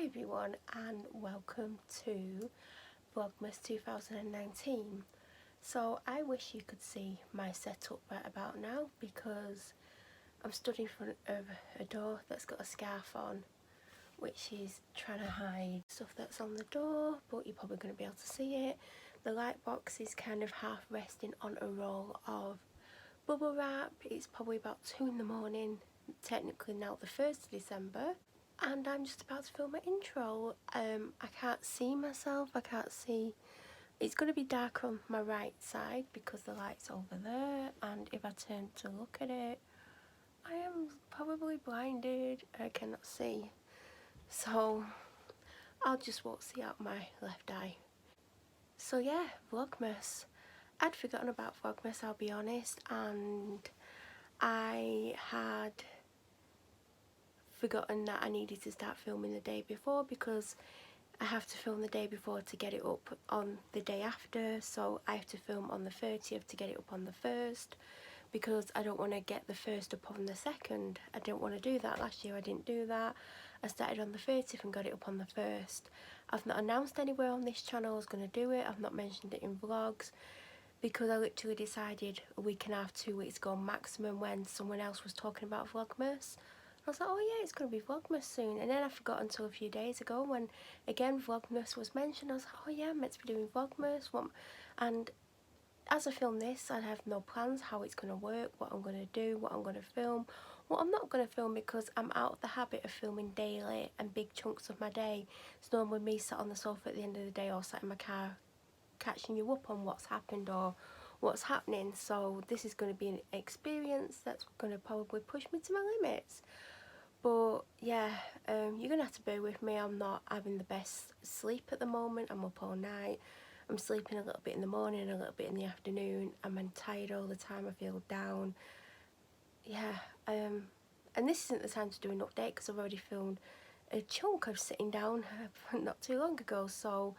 everyone and welcome to Vlogmas 2019. So I wish you could see my setup right about now because I'm stood in front of a door that's got a scarf on, which is trying to hide stuff that's on the door, but you're probably going to be able to see it. The light box is kind of half resting on a roll of bubble wrap. It's probably about 2 in the morning, technically now the 1st of December. And I'm just about to film my intro. I can't see myself, I can't see. It's going to be darker on my right side because the light's over there, and if I turn to look at it, I am probably blinded. I cannot see. So I'll just see out my left eye. So yeah, Vlogmas. I'd forgotten about Vlogmas, I'll be honest, and I had forgotten that I needed to start filming the day before because I have to film the day before to get it up on the day after. So I have to film on the 30th to get it up on the 1st because I don't want to get the 1st up on the 2nd. I don't want to do that. Last year I didn't do that. I started on the 30th and got it up on the 1st. I've not announced anywhere on this channel I was going to do it. I've not mentioned it in vlogs because I literally decided a week and a half, 2 weeks ago maximum, when someone else was talking about Vlogmas. I was like, oh yeah, it's going to be Vlogmas soon. And then I forgot until a few days ago when again Vlogmas was mentioned. I was like, oh yeah, I'm meant to be doing Vlogmas. And as I film this, I have no plans how it's going to work, what I'm going to do, what I'm going to film, what I'm not going to film, because I'm out of the habit of filming daily and big chunks of my day. It's normally me sat on the sofa at the end of the day or sat in my car catching you up on what's happened or what's happening. So this is going to be an experience that's going to probably push me to my limits. But yeah, you're going to have to bear with me. I'm not having the best sleep at the moment. I'm up all night. I'm sleeping a little bit in the morning, a little bit in the afternoon. I'm tired all the time. I feel down. Yeah, and this isn't the time to do an update because I've already filmed a chunk of sitting down not too long ago. So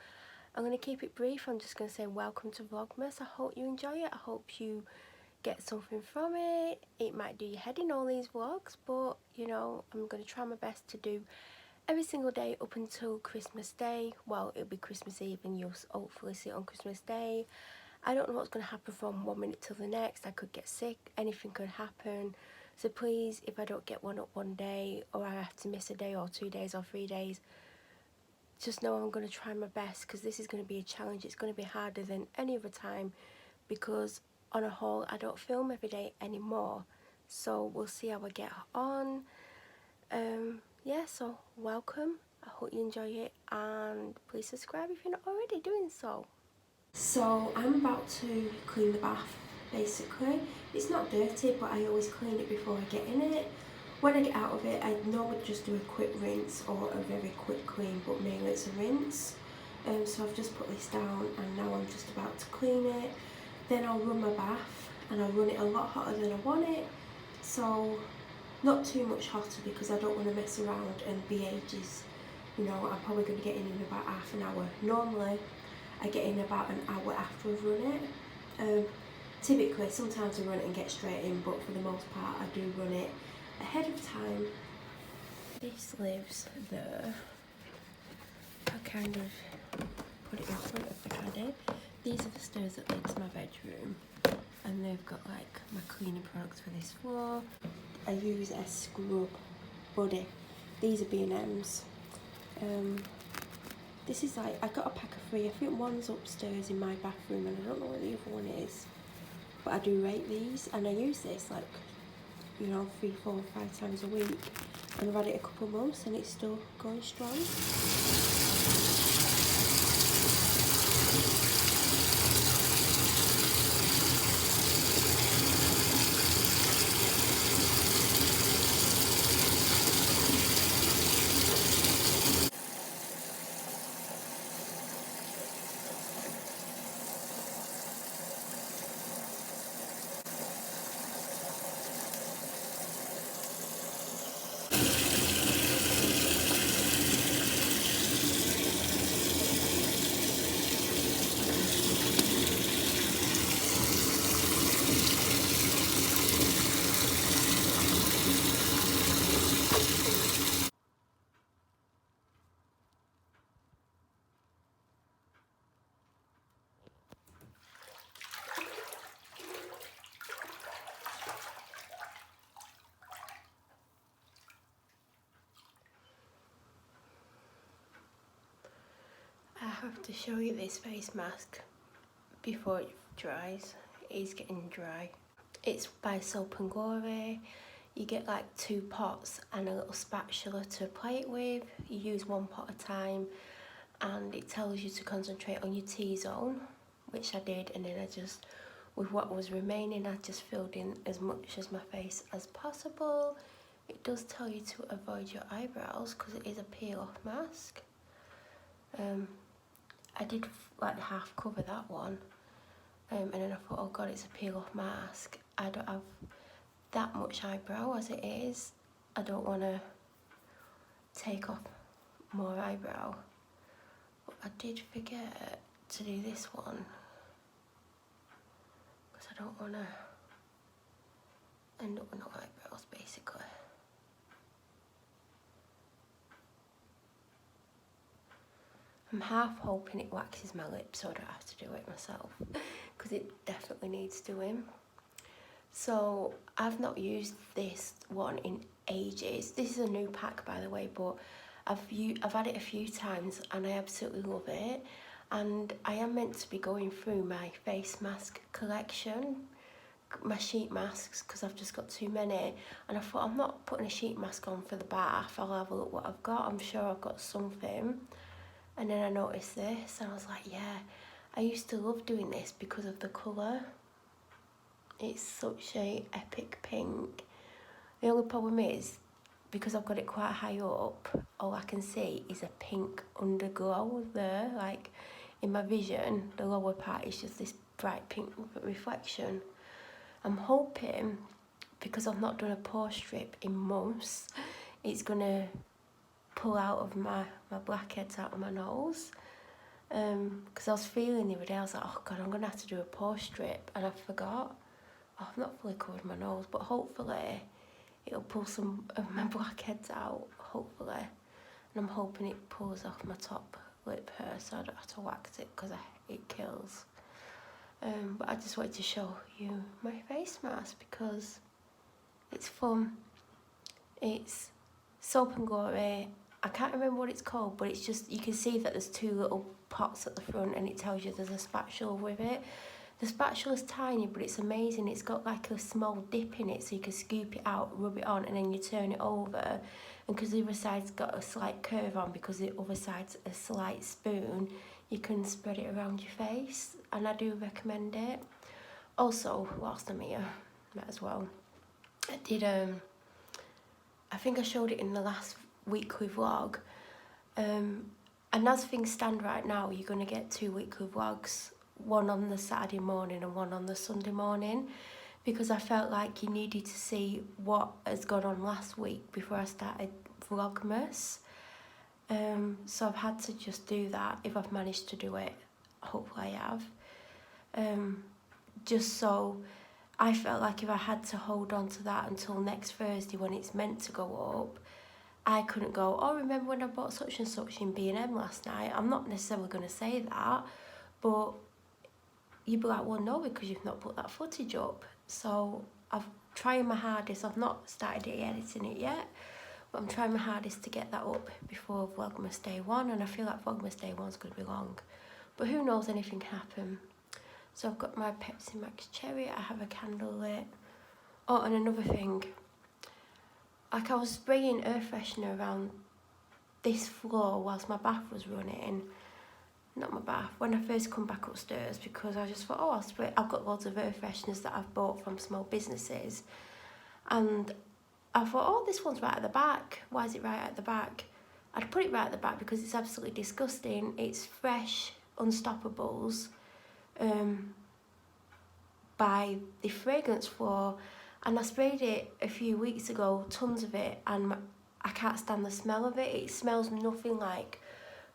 I'm going to keep it brief. I'm just going to say welcome to Vlogmas. I hope you enjoy it. I hope you get something from it. It might do your head in all these vlogs, but you know, I'm going to try my best to do every single day up until Christmas Day. Well, it'll be Christmas Eve and you'll hopefully see it on Christmas Day. I don't know what's going to happen from 1 minute till the next. I could get sick, anything could happen. So please, if I don't get one up one day, or I have to miss a day or 2 days or 3 days, just know I'm going to try my best, because this is going to be a challenge. It's going to be harder than any other time because on a whole I don't film every day anymore. So we'll see how I get on. Yeah, so welcome. I hope you enjoy it, and please subscribe if you're not already doing so. So I'm about to clean the bath. Basically it's not dirty, but I always clean it before I get in it. When I get out of it, I normally just do a quick rinse or a very quick clean, but mainly it's a rinse. So I've just put this down and now I'm just about to clean it. Then I'll run my bath, and I'll run it a lot hotter than I want it. So not too much hotter because I don't want to mess around and be ages. You know, I'm probably going to get in about half an hour. Normally I get in about an hour after I've run it. Typically, sometimes I run it and get straight in, but for the most part I do run it ahead of time. This lives there. I kind of put it in front of the caddy. These are the stairs that lead to my bedroom, and they've got like my cleaning products for this floor. I use a scrub buddy. These are B&M's. This is like, I got a pack of 3. I think one's upstairs in my bathroom and I don't know where the other one is, but I do rate these, and I use this like, you know, 3, 4, 5 times a week, and I've had it a couple of months and it's still going strong. have to show you this face mask before it dries. It is getting dry. It's by Soap and Glory. You get like 2 pots and a little spatula to apply it with. You use 1 pot at a time, and it tells you to concentrate on your T-zone, which I did, and then I just, with what was remaining, I just filled in as much as my face as possible. It does tell you to avoid your eyebrows because it is a peel-off mask. I did like half cover that one, and then I thought, oh god, it's a peel-off mask. I don't have that much eyebrow as it is. I don't want to take off more eyebrow, but I did forget to do this one because I don't want to end up with no eyebrows basically. I'm half hoping it waxes my lips so I don't have to do it myself because it definitely needs doing. So I've not used this one in ages. This is a new pack, by the way, but I've had it a few times and I absolutely love it. And I am meant to be going through my face mask collection, my sheet masks, because I've just got too many. And I thought, I'm not putting a sheet mask on for the bath. I'll have a look what I've got. I'm sure I've got something. And then I noticed this and I was like, yeah, I used to love doing this because of the colour. It's such a epic pink. The only problem is, because I've got it quite high up, all I can see is a pink underglow there. Like in my vision, the lower part is just this bright pink reflection. I'm hoping, because I've not done a pore strip in months, it's gonna pull out of my blackheads out of my nose. Because I was feeling the other day, I was like, oh god, I'm gonna have to do a pore strip, and I forgot. Oh, I've not fully covered my nose, but hopefully it'll pull some of my blackheads out, hopefully. And I'm hoping it pulls off my top lip hair so I don't have to wax it because it kills. But I just wanted to show you my face mask because it's fun. It's Soap and Glory. I can't remember what it's called, but it's just, you can see that there's 2 little pots at the front and it tells you there's a spatula with it. The spatula's tiny, but it's amazing. It's got like a small dip in it, so you can scoop it out, rub it on, and then you turn it over. And because the other side's got a slight curve on, because the other side's a slight spoon, you can spread it around your face, and I do recommend it. Also, whilst I'm here, might as well, I did, I think I showed it in the last weekly vlog, and as things stand right now, you're going to get 2 weekly vlogs, one on the Saturday morning and one on the Sunday morning, because I felt like you needed to see what has gone on last week before I started Vlogmas. So I've had to just do that. If I've managed to do it, hopefully I have. Just so I felt like if I had to hold on to that until next Thursday when it's meant to go up, I couldn't go, oh, remember when I bought such and such in B&M last night? I'm not necessarily going to say that, but you'd be like, well, no, because you've not put that footage up. So I'm trying my hardest. I've not started editing it yet, but I'm trying my hardest to get that up before Vlogmas Day One, and I feel like Vlogmas Day One's going to be long. But who knows, anything can happen. So I've got my Pepsi Max Cherry. I have a candle lit. Oh, and another thing. Like, I was spraying air freshener around this floor whilst my bath was running. Not my bath, when I first come back upstairs, because I just thought, oh, I'll spray. I've got loads of air fresheners that I've bought from small businesses. And I thought, oh, this one's right at the back. Why is it right at the back? I'd put it right at the back because it's absolutely disgusting. It's fresh Unstoppables by the Fragrance Floor. And I sprayed it a few weeks ago, tons of it, and I can't stand the smell of it. It smells nothing like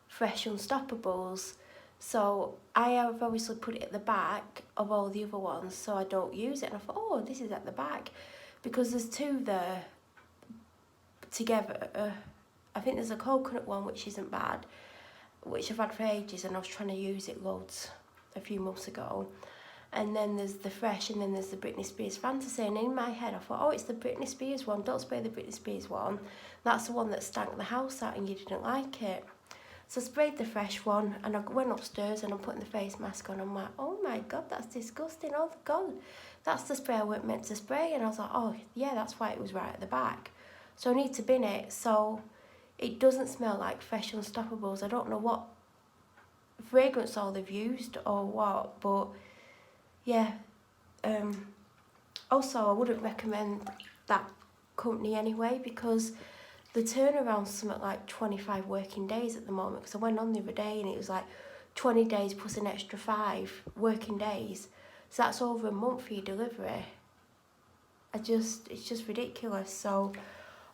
fresh Unstoppables. So I have obviously put it at the back of all the other ones so I don't use it. And I thought, oh, this is at the back, because there's 2 there together. I think there's a coconut one which isn't bad, which I've had for ages, and I was trying to use it loads a few months ago. And then there's the fresh, and then there's the Britney Spears Fantasy. And in my head I thought, oh, it's the Britney Spears one, don't spray the Britney Spears one. That's the one that stank the house out and you didn't like it. So I sprayed the fresh one and I went upstairs and I'm putting the face mask on. I'm like, oh my God, that's disgusting. Oh God, that's the spray I weren't meant to spray. And I was like, oh yeah, that's why it was right at the back. So I need to bin it so it doesn't smell like Fresh Unstoppables. I don't know what fragrance oil they've used or what, but yeah. Also, I wouldn't recommend that company anyway because the turnaround's something like 25 working days at the moment, because I went on the other day and it was like 20 days plus an extra 5 working days. So that's over a month for your delivery. It's just ridiculous. So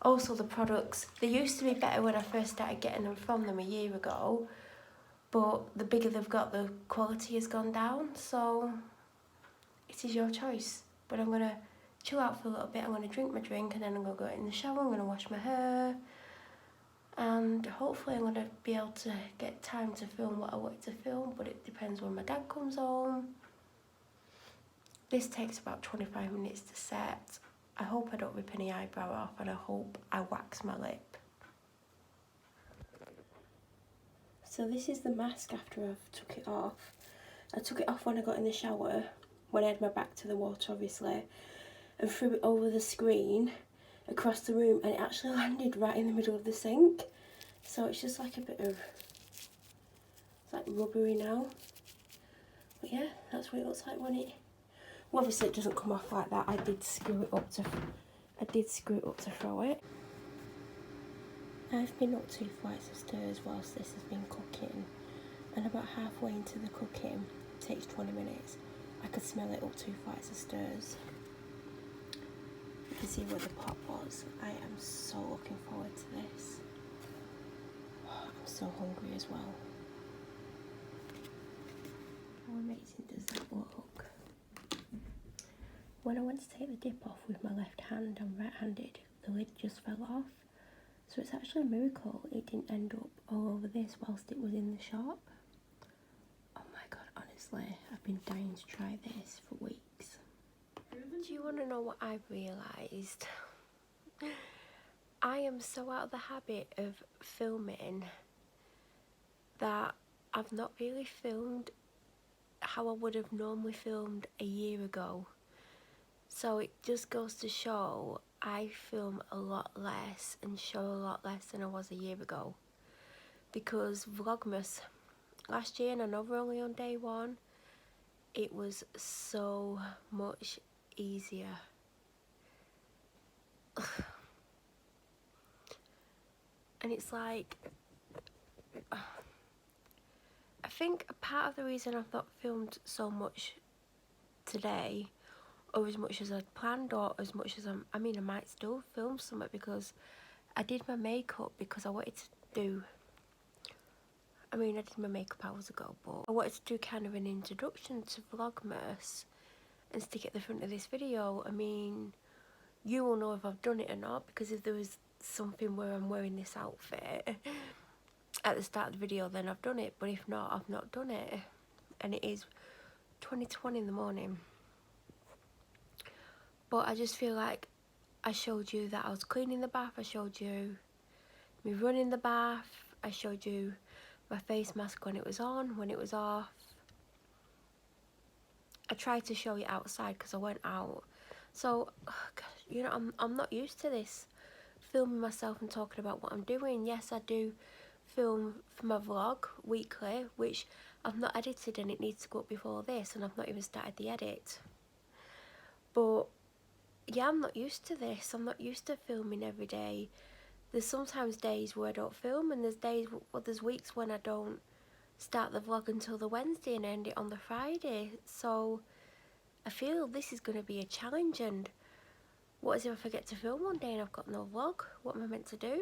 also the products, they used to be better when I first started getting them from them a year ago, but the bigger they've got, the quality has gone down. So it is your choice. But I'm gonna chill out for a little bit. I'm gonna drink my drink and then I'm gonna go in the shower. I'm gonna wash my hair. And hopefully I'm going to be able to get time to film what I wanted to film, but it depends when my dad comes home. This takes about 25 minutes to set. I hope I don't rip any eyebrow off and I hope I wax my lip. So this is the mask after I've took it off. I took it off when I got in the shower, when I had my back to the water obviously, and threw it over the screen across the room, and it actually landed right in the middle of the sink. So it's just like a bit of, it's like rubbery now. But yeah, that's what it looks like when it, well obviously it doesn't come off like that. I did screw it up to throw it. I've been up 2 flights of stairs whilst this has been cooking, and about halfway into the cooking, it takes 20 minutes, I could smell it up 2 flights of stairs. You can see where the pot was. I am so looking forward to this. I'm so hungry as well. How amazing does that look? When I went to take the dip off with my left hand, I'm right-handed, the lid just fell off. So it's actually a miracle it didn't end up all over this whilst it was in the shop. Oh my God, honestly, I've been dying to try this for weeks. Do you want to know what I've realised? I am so out of the habit of filming that I've not really filmed how I would have normally filmed a year ago. So it just goes to show I film a lot less and show a lot less than I was a year ago. Because Vlogmas last year, and I know we're only on day one, it was so much easier. And it's like, I think a part of the reason I've not filmed so much today, or as much as I'd planned, or as much as I mean I might still film something, because I did my makeup because I wanted to do, I mean I did my makeup hours ago, but I wanted to do kind of an introduction to Vlogmas and stick it at the front of this video. I mean, you will know if I've done it or not, because if there was something where I'm wearing this outfit at the start of the video, then I've done it, but if not, I've not done it. And it is 20:20 in the morning. But I just feel like I showed you that I was cleaning the bath, I showed you me running the bath, I showed you my face mask when it was on, when it was off. I tried to show you outside because I went out. So, you know, I'm not used to this, filming myself and talking about what I'm doing. Yes, I do film for my vlog weekly, which I've not edited and it needs to go up before this, and I've not even started the edit. But yeah, I'm not used to this. I'm not used to filming every day. There's sometimes days where I don't film, and there's days, well, there's weeks when I don't start the vlog until the Wednesday and end it on the Friday. So I feel this is going to be a challenge, and what is if I forget to film one day and I've got no vlog? What am I meant to do?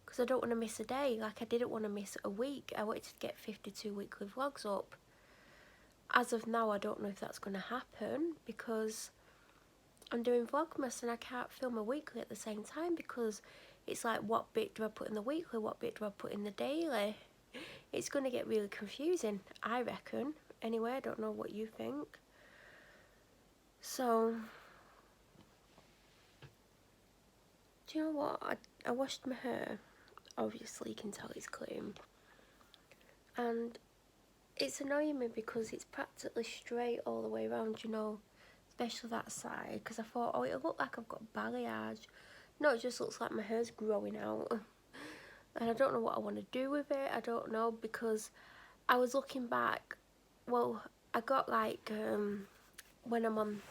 Because I don't want to miss a day. Like, I didn't want to miss a week. I wanted to get 52 weekly vlogs up. As of now, I don't know if that's going to happen, because I'm doing Vlogmas and I can't film a weekly at the same time, because it's like, what bit do I put in the weekly, what bit do I put in the daily? It's going to get really confusing, I reckon. Anyway, I don't know what you think. So, do you know what? I washed my hair. Obviously, you can tell it's clean. and it's annoying me because it's practically straight all the way around, you know, especially that side, because I thought, oh, it'll look like I've got balayage. No, it just looks like my hair's growing out. And I don't know what I want to do with it. I don't know, because I was looking back, well, I got like, when I'm on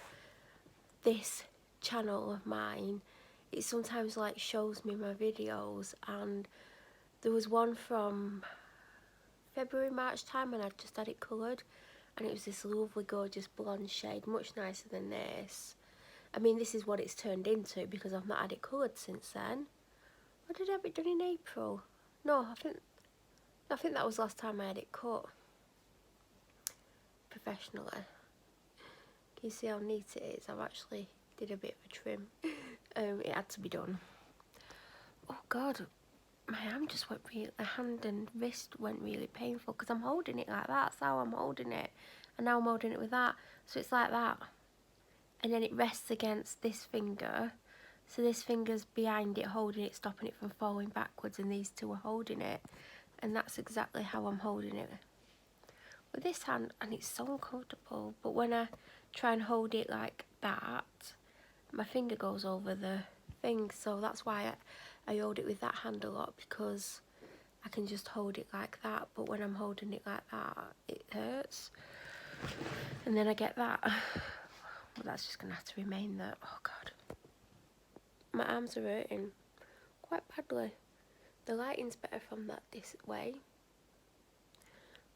this channel of mine, it sometimes like shows me my videos, and there was one from February, March time, and I just had it coloured, and it was this lovely gorgeous blonde shade, much nicer than this. I mean, this is what it's turned into because I've not had it coloured since then. Or did I have it done in April? No, I think that was last time I had it cut professionally. Can you see how neat it is? I've actually did a bit of a trim. It had to be done. Oh God, my hand just went really, the hand and wrist went really painful because I'm holding it like that. That's how I'm holding it. And now I'm holding it with that. So it's like that. And then it rests against this finger. So this finger's behind it, holding it, stopping it from falling backwards, and these two are holding it. And that's exactly how I'm holding it with this hand, and it's so uncomfortable. But when I try and hold it like that, my finger goes over the thing, so that's why I hold it with that hand a lot, because I can just hold it like that. But when I'm holding it like that, it hurts, and then I get that. Well, that's just gonna have to remain there. Oh God, my arms are hurting quite badly. The lighting's better from that this way,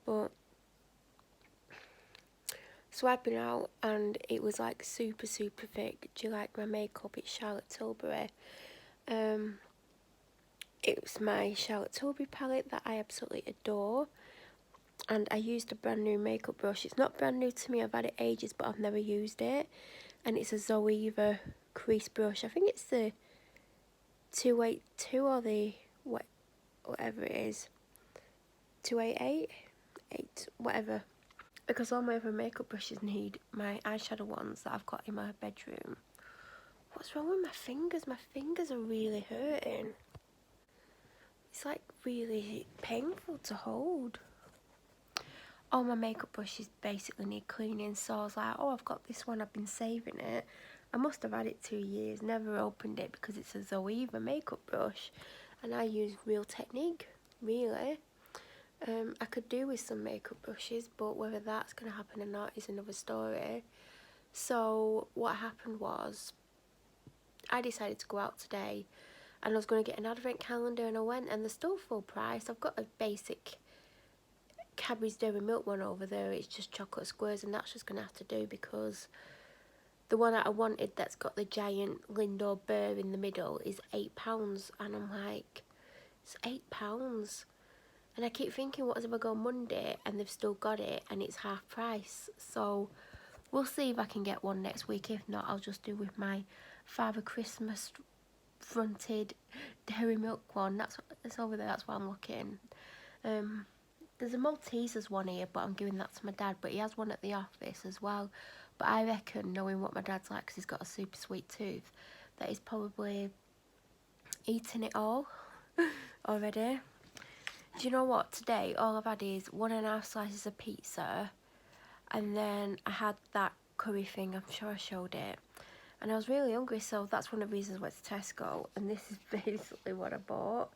but swiping out, and it was like super thick. Do you like my makeup? It's Charlotte Tilbury. It was my Charlotte Tilbury palette that I absolutely adore, and I used a brand new makeup brush. It's not brand new to me, I've had it ages, but I've never used it, and it's a Zoeva crease brush. I think it's the 282 or the whatever it is, 288, 8, whatever. Because all my other makeup brushes need my eyeshadow ones that I've got in my bedroom. What's wrong with my fingers? My fingers are really hurting. It's like really painful to hold. All my makeup brushes basically need cleaning, so I was like, oh, I've got this one, I've been saving it. I must have had it 2 years, never opened it because it's a Zoeva makeup brush, and I use Real Technique, really. I could do with some makeup brushes, but whether that's going to happen or not is another story. So what happened was, I decided to go out today, and I was going to get an advent calendar, and I went, and they're still full price. I've got a basic Cadbury's Dairy Milk one over there. It's just chocolate squares, and that's just going to have to do, because the one that I wanted that's got the giant Lindor burr in the middle is £8, and I'm like, it's £8. And I keep thinking, what if I go Monday and they've still got it and it's half price? So we'll see if I can get one next week. If not, I'll just do with my Father Christmas fronted dairy milk one. It's over there, that's why I'm looking. There's a Maltesers one here, but I'm giving that to my dad. But he has one at the office as well. But I reckon, knowing what my dad's like, because he's got a super sweet tooth, that he's probably eaten it all already. Do you know what? Today, all I've had is 1.5 slices of pizza, and then I had that curry thing, I'm sure I showed it, and I was really hungry, so that's one of the reasons I went to Tesco, and this is basically what I bought,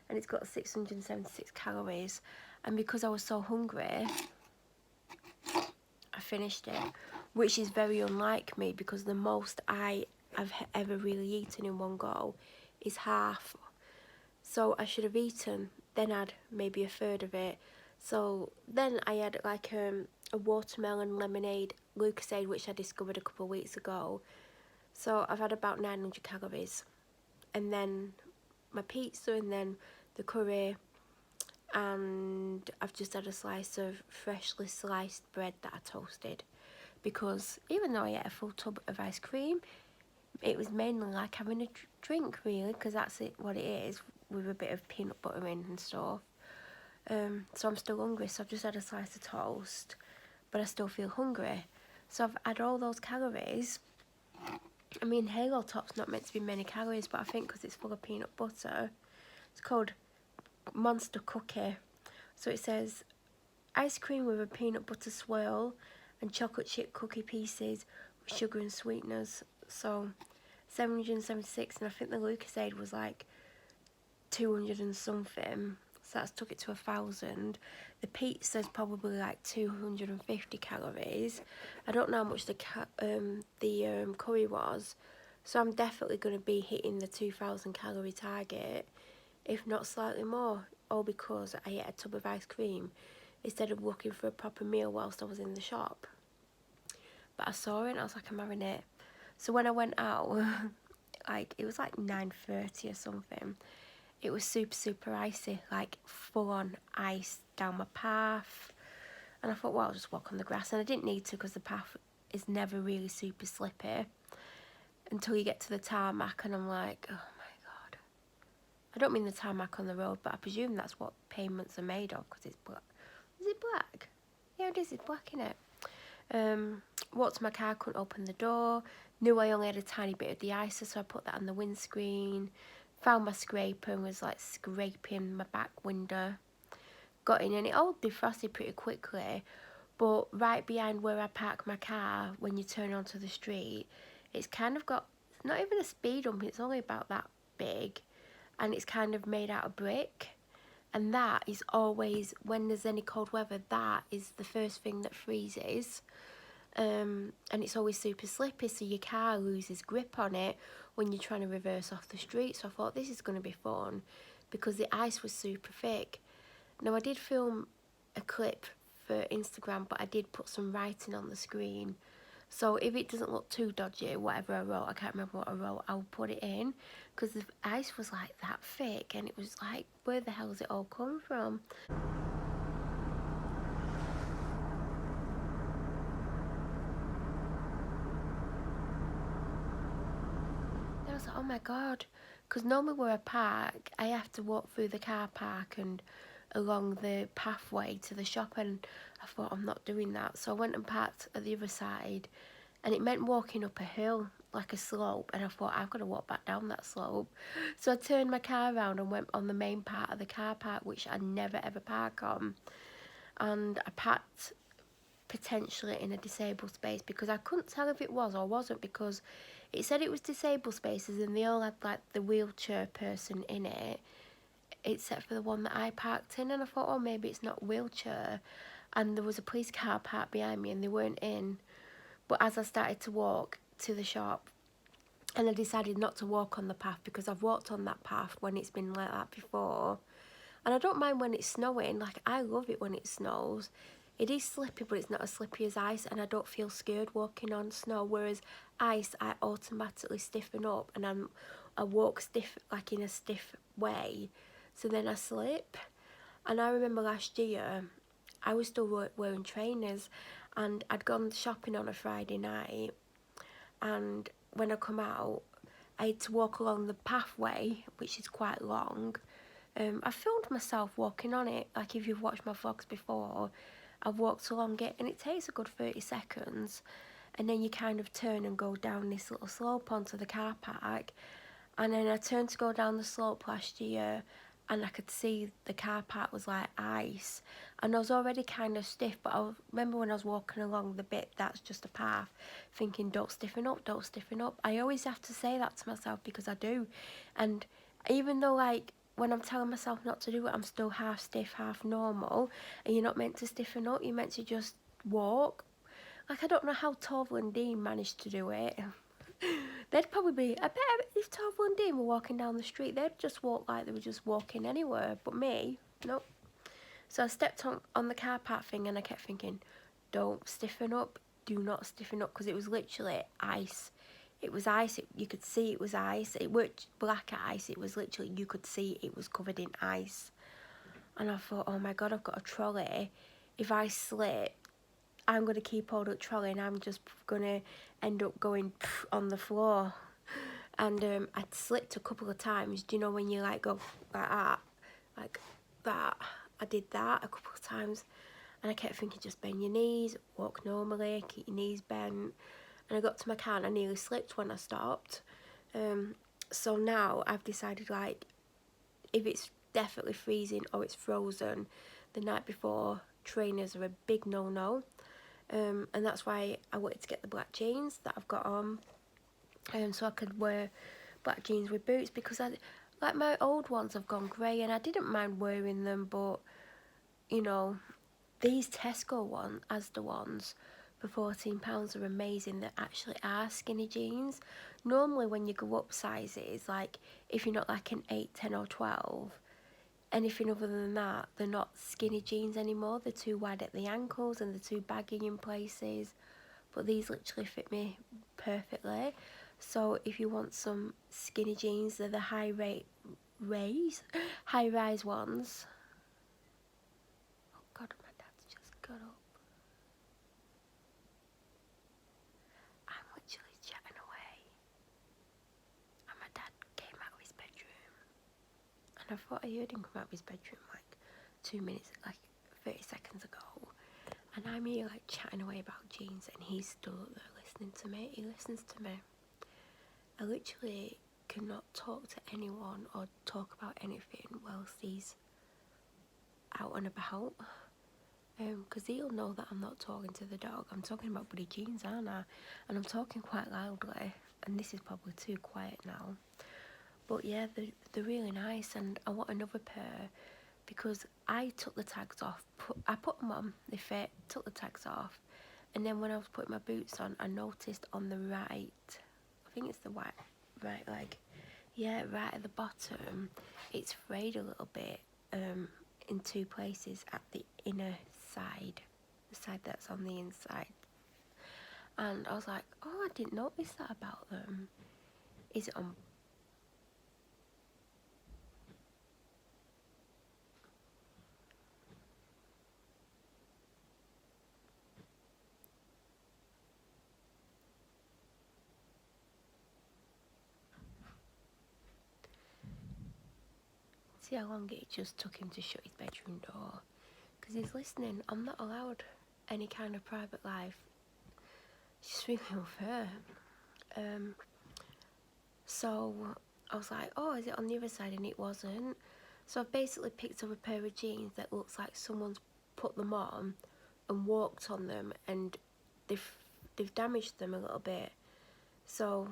and it's got 676 calories, and because I was so hungry, I finished it, which is very unlike me, because the most I have ever really eaten in one go is half. So I should have eaten, then had maybe a third of it. So then I had like a watermelon lemonade Lucasade, which I discovered a couple of weeks ago. So I've had about 900 calories. And then my pizza, and then the curry. And I've just had a slice of freshly sliced bread that I toasted. Because even though I ate a full tub of ice cream, it was mainly like having a drink, really, because that's what it is, with a bit of peanut butter in and stuff. So I'm still hungry, so I've just had a slice of toast, but I still feel hungry. So I've had all those calories. I mean, Halo Top's not meant to be many calories, but I think because it's full of peanut butter. It's called Monster Cookie. So it says ice cream with a peanut butter swirl and chocolate chip cookie pieces with sugar and sweeteners. So 776, and I think the Lucasade was like 200 and something, so that's took it to 1,000. The pizza's probably like 250 calories. I don't know how much the curry was, so I'm definitely going to be hitting the 2,000 calorie target, if not slightly more, all because I ate a tub of ice cream instead of looking for a proper meal whilst I was in the shop. But I saw it and I was like, I'm having it. So when I went out, like it was like 9:30 or something, it was super icy, like full on ice down my path. And I thought, well, I'll just walk on the grass. And I didn't need to, because the path is never really super slippy until you get to the tarmac, and I'm like, oh my god. I don't mean the tarmac on the road, but I presume that's what pavements are made of, because it's black. Is it black? Yeah, it is. It's black, innit? Walked to my car, couldn't open the door. Knew I only had a tiny bit of de-icer, so I put that on the windscreen. Found my scraper and was like scraping my back window. Got in and it all defrosted pretty quickly, but right behind where I park my car, when you turn onto the street, it's kind of got, not even a speed bump, it's only about that big, and it's kind of made out of brick. And that is always, when there's any cold weather, that is the first thing that freezes. And it's always super slippy, so your car loses grip on it when you're trying to reverse off the street. So I thought, this is going to be fun, because the ice was super thick. Now I did film a clip for Instagram, but I did put some writing on the screen, so if it doesn't look too dodgy, whatever I wrote, I can't remember what I wrote, I'll put it in, because the ice was like that thick, and it was like, where the hell has it all come from? I was like, oh my god, because normally where I park, I have to walk through the car park and along the pathway to the shop, and I thought, I'm not doing that. So I went and parked at the other side, and it meant walking up a hill, like a slope, and I thought, I've got to walk back down that slope. So I turned my car around and went on the main part of the car park, which I never ever park on, and I parked potentially in a disabled space, because I couldn't tell if it was or wasn't, because it said it was disabled spaces and they all had like the wheelchair person in it, except for the one that I parked in, and I thought, oh, maybe it's not wheelchair, and there was a police car parked behind me and they weren't in. But as I started to walk to the shop, and I decided not to walk on the path, because I've walked on that path when it's been like that before, and I don't mind when it's snowing, like I love it when it snows. It is slippy, but it's not as slippy as ice, and I don't feel scared walking on snow, whereas ice, I automatically stiffen up, and I walk stiff, like in a stiff way, so then I slip. And I remember last year, I was still wearing trainers, and I'd gone shopping on a Friday night, and when I come out, I had to walk along the pathway, which is quite long. I filmed myself walking on it, like if you've watched my vlogs before, I've walked along it, and it takes a good 30 seconds, and then you kind of turn and go down this little slope onto the car park. And then I turned to go down the slope last year, and I could see the car park was like ice, and I was already kind of stiff, but I remember when I was walking along the bit that's just a path, thinking, don't stiffen up, don't stiffen up. I always have to say that to myself, because I do. And even though, like, when I'm telling myself not to do it, I'm still half stiff, half normal, and you're not meant to stiffen up, you're meant to just walk. Like, I don't know how Torval and Dean managed to do it. They'd probably be, I bet if Torval and Dean were walking down the street, they'd just walk like they were just walking anywhere, but me, nope. So I stepped on the car park thing, and I kept thinking, don't stiffen up, do not stiffen up, because it was literally ice. It was ice, you could see it was ice. It weren't black ice, it was literally, you could see it was covered in ice. And I thought, oh my god, I've got a trolley. If I slip, I'm going to keep hold of the trolley, and I'm just going to end up going on the floor. And I'd slipped a couple of times. Do you know when you like go like that? Like that. I did that a couple of times. And I kept thinking, just bend your knees, walk normally, keep your knees bent. And I got to my car and I nearly slipped when I stopped. So now I've decided, like, if it's definitely freezing or it's frozen the night before, trainers are a big no-no, and that's why I wanted to get the black jeans that I've got on, so I could wear black jeans with boots, because like my old ones have gone grey and I didn't mind wearing them, but you know, these Tesco ones, Asda ones, for £14 are amazing. They actually are skinny jeans. Normally when you go up sizes, like if you're not like an 8, 10 or 12, anything other than that, they're not skinny jeans anymore. They're too wide at the ankles and they're too baggy in places. But these literally fit me perfectly. So if you want some skinny jeans, they're the high rise ones. Oh God, my dad's just got up. I'm literally chatting away, and my dad came out of his bedroom, and I thought I heard him come out of his bedroom like 2 minutes, like 30 seconds ago, and I'm here like chatting away about jeans, and he's still up there listening to me. He listens to me. I literally cannot talk to anyone or talk about anything whilst he's out and about, because he'll know that I'm not talking to the dog. I'm talking about bloody jeans, aren't I? And I'm talking quite loudly, and this is probably too quiet now. But yeah, they're really nice, and I want another pair because I took the tags off. I put them on, they fit, took the tags off, and then when I was putting my boots on, I noticed on the right, I think it's the right leg, yeah, right at the bottom, it's frayed a little bit in two places at the inner side, the side that's on the inside. And I was like, oh, I didn't notice that about them. Is it on? See how long it just took him to shut his bedroom door? Because he's listening. I'm not allowed any kind of private life. It's just really unfair. So I was like, oh, is it on the other side? And it wasn't. So I've basically picked up a pair of jeans that looks like someone's put them on and walked on them, and they've damaged them a little bit. So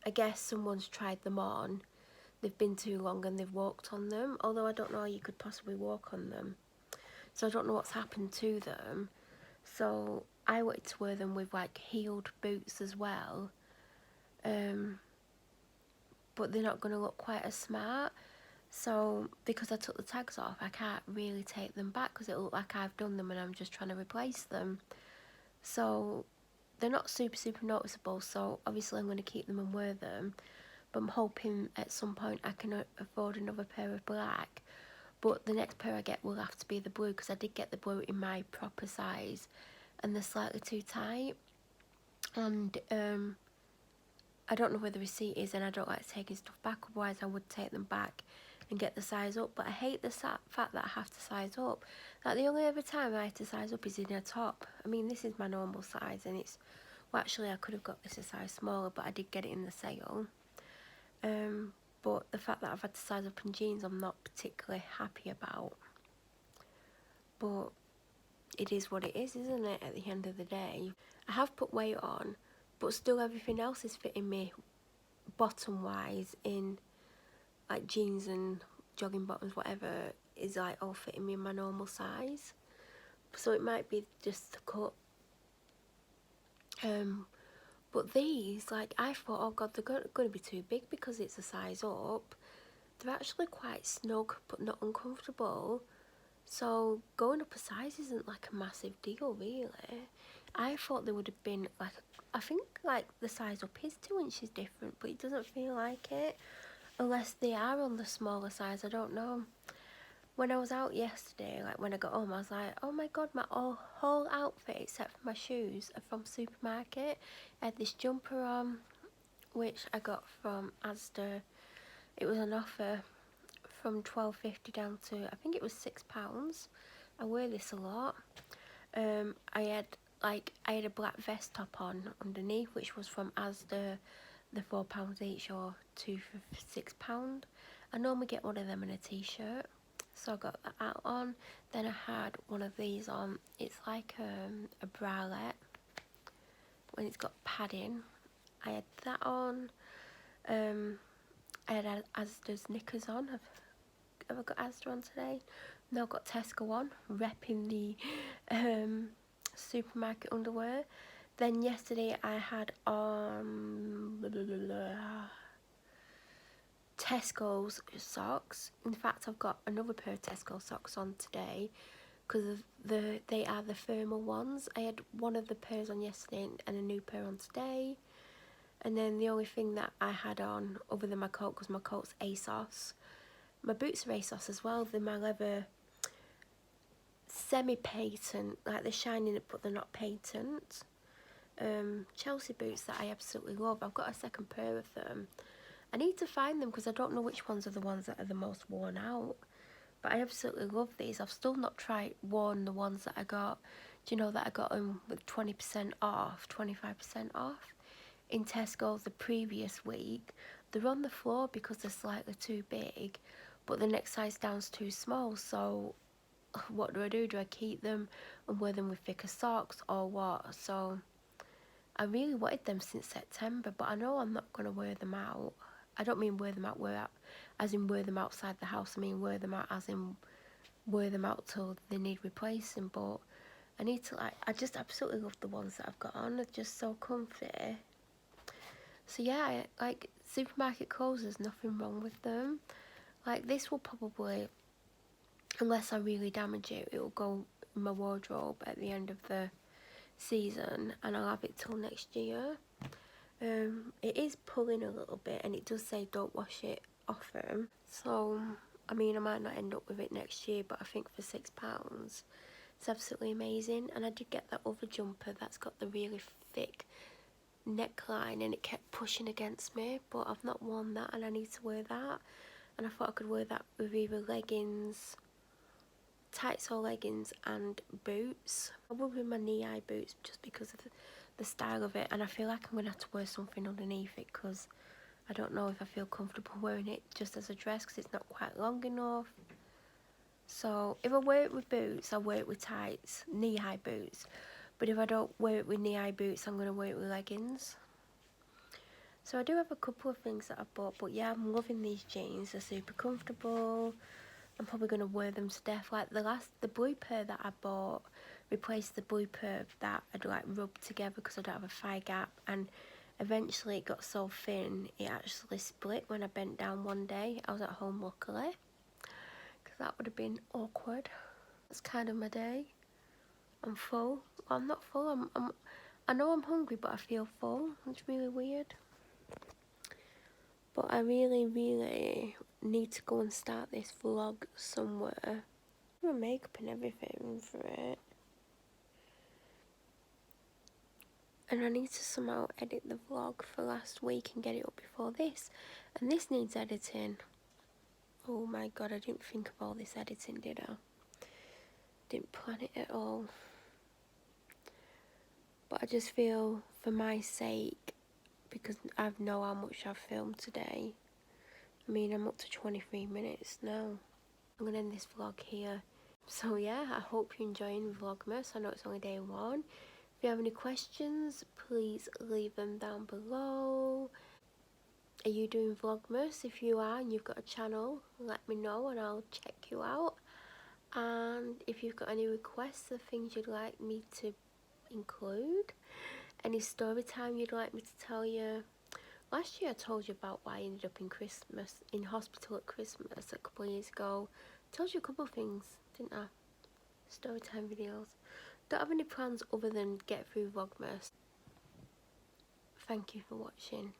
I guess someone's tried them on. They've been too long and they've walked on them. Although I don't know how you could possibly walk on them. So I don't know what's happened to them. So I wanted to wear them with like heeled boots as well. But they're not going to look quite as smart. So because I took the tags off, I can't really take them back because it look like I've done them and I'm just trying to replace them. So they're not super noticeable, so obviously I'm going to keep them and wear them. But I'm hoping at some point I can afford another pair of black. But the next pair I get will have to be the blue, because I did get the blue in my proper size and they're slightly too tight. And I don't know where the receipt is, and I don't like taking stuff back, otherwise I would take them back and get the size up. But I hate the fact that I have to size up. Like the only other time I have to size up is in a top. I mean, this is my normal size, and it's, well, actually I could have got this a size smaller, but I did get it in the sale. But the fact that I've had to size up in jeans, I'm not particularly happy about. But it is what it is, isn't it, at the end of the day? I have put weight on, but still everything else is fitting me bottom wise, in like jeans and jogging bottoms, whatever, is like all fitting me in my normal size. So it might be just the cut. But these, like, I thought, oh god, they're going to be too big because it's a size up. They're actually quite snug but not uncomfortable. So going up a size isn't like a massive deal, really. I thought they would have been like, I think like the size up is 2 inches different, but it doesn't feel like it. Unless they are on the smaller size, I don't know. When I was out yesterday, like when I got home, I was like, oh my god, my whole outfit except for my shoes are from supermarket. I had this jumper on, which I got from Asda. It was an offer from £12.50 down to, I think it was £6. I wear this a lot. I had a black vest top on underneath, which was from Asda, the £4 each, or two for £6. I normally get one of them and a t-shirt. so I got that out on. Then I had one of these on. It's like a bralette when it's got padding. I had that on. I had Asda's knickers on. Have I got Asda on today? No, I've got Tesco on, repping the supermarket underwear. Then yesterday I had on Tesco's socks. In fact, I've got another pair of Tesco socks on today because they are the thermal ones. I had one of the pairs on yesterday and a new pair on today. And then the only thing that I had on other than my coat, because my coat's ASOS. My boots are ASOS as well. They're my leather semi-patent, like they're shining but they're not patent. Chelsea boots that I absolutely love. I've got a second pair of them. I need to find them because I don't know which ones are the ones that are the most worn out. But I absolutely love these. I've still not worn the ones that I got. Do you know that I got them with 20% off, 25% off in Tesco the previous week? They're on the floor because they're slightly too big, but the next size down's too small. So what do? Do I keep them and wear them with thicker socks or what? So I really wanted them since September, but I know I'm not going to wear them out. I don't mean wear them out, as in wear them outside the house. I mean wear them out as in wear them out till they need replacing. But I need to, like, I just absolutely love the ones that I've got on. They're just so comfy. So yeah, like, supermarket clothes, there's nothing wrong with them. Like, this will probably, unless I really damage it, it will go in my wardrobe at the end of the season and I'll have it till next year. It is pulling a little bit and it does say don't wash it often. So, I mean, I might not end up with it next year, but I think for £6, it's absolutely amazing. And I did get that other jumper that's got the really thick neckline and it kept pushing against me, but I've not worn that and I need to wear that. And I thought I could wear that with either leggings, tights or leggings and boots. I will with my knee-high boots just because of the style of it, and I feel like I'm going to have to wear something underneath it because I don't know if I feel comfortable wearing it just as a dress because it's not quite long enough. So if I wear it with boots, I'll wear it with tights, knee-high boots. But if I don't wear it with knee-high boots, I'm going to wear it with leggings. So I do have a couple of things that I bought, but yeah, I'm loving these jeans. They're super comfortable. I'm probably going to wear them to death. Like the blue pair that I bought replaced the blue pair that I'd like rubbed together because I don't have a thigh gap, and eventually it got so thin it actually split when I bent down one day. I was at home luckily because that would have been awkward. That's kind of my day. I'm full. Well, I'm not full. I know I'm hungry, but I feel full. It's really weird. But I really need to go and start this vlog somewhere. My makeup and everything for it. And I need to somehow edit the vlog for last week and get it up before this. And this needs editing. Oh my god, I didn't think of all this editing, did I? Didn't plan it at all. But I just feel, for my sake, because I know how much I've filmed today. I mean, I'm up to 23 minutes now. I'm going to end this vlog here. So yeah, I hope you're enjoying Vlogmas. I know it's only day one. If you have any questions, please leave them down below. Are you doing Vlogmas? If you are and you've got a channel, let me know and I'll check you out. And if you've got any requests of things you'd like me to include, any story time you'd like me to tell you. Last year I told you about why I ended up in hospital at Christmas a couple of years ago. I told you a couple of things, didn't I? Story time videos. Don't have any plans other than get through Vlogmas. Thank you for watching.